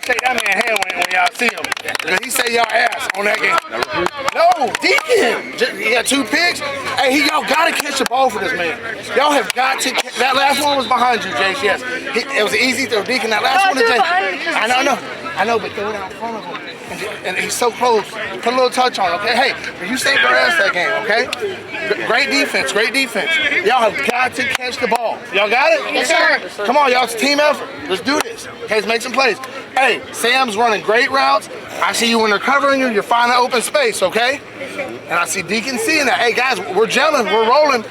shake that man hand when y'all see him. Because he say y'all ass on that game. No, Deacon. He got 2 picks. Hey, y'all got to catch the ball for this man. Y'all have got to catch. That last one was behind you, Jace, yes. It was easy throw, Deacon. That last one is Jace. I know, but throw it out in front of him. And he's so close. Put a little touch on, okay? Hey, you saved our ass that game, okay? Great defense, great defense. Y'all have got to catch the ball. Y'all got it? Yes, sir. Come on, y'all. It's a team effort. Let's do this. Okay, let's make some plays. Hey, Sam's running great routes. I see you when they're covering you. You're finding open space, okay? And I see Deacon seeing that. Hey, guys, we're gelling. We're rolling.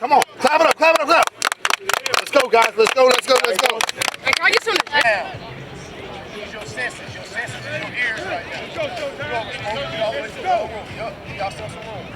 Come on. Clap it up, clap it up, clap it up. Let's go, guys. Let's go, let's go, let's go. Hey, can I get some? Use your senses in your ears right now. Go, Showtime. Get all the way to the whole room. Yup, y'all still some room.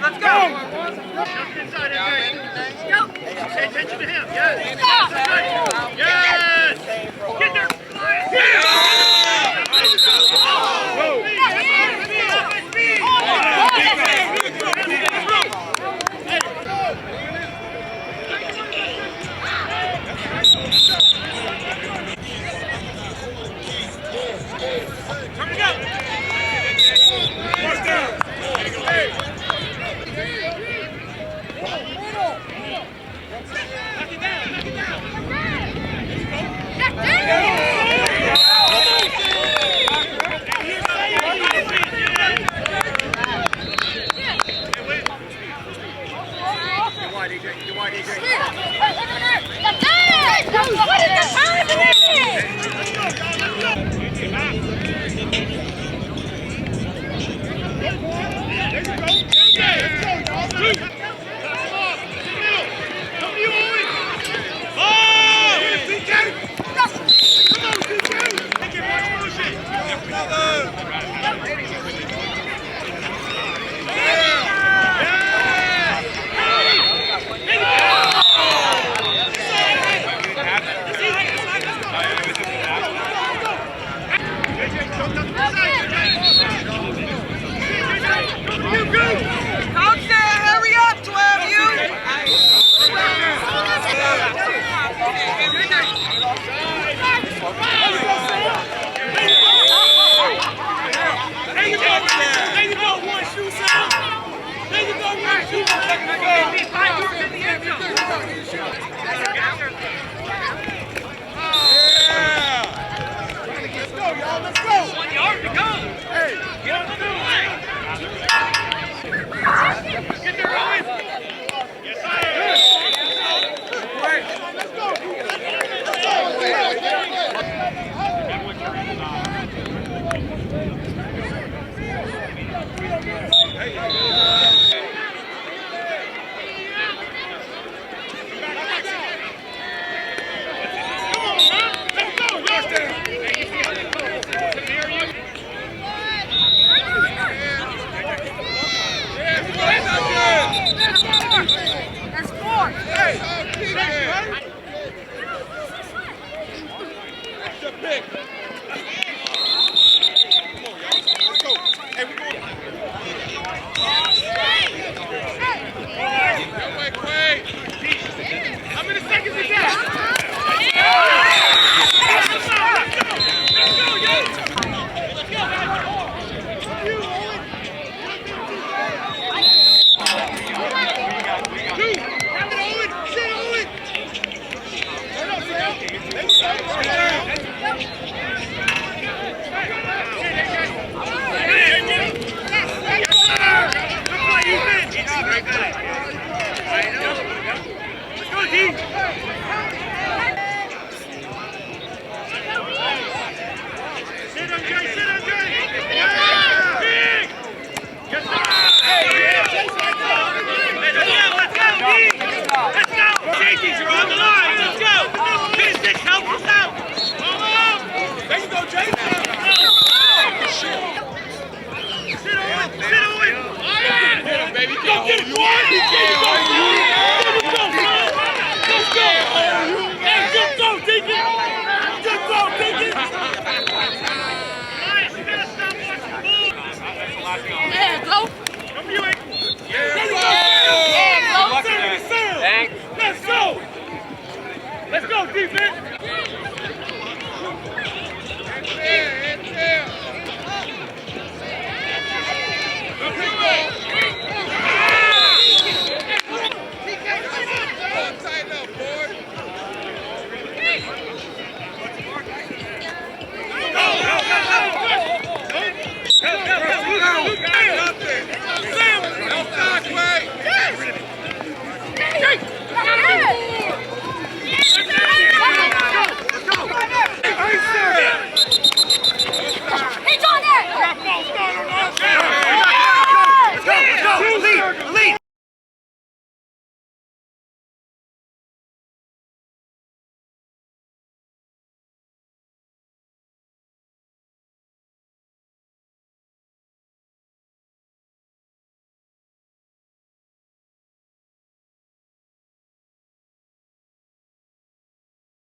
Let's go! Pay attention to him. Yes. Yes. Get there. baby. He can't hold you. He can't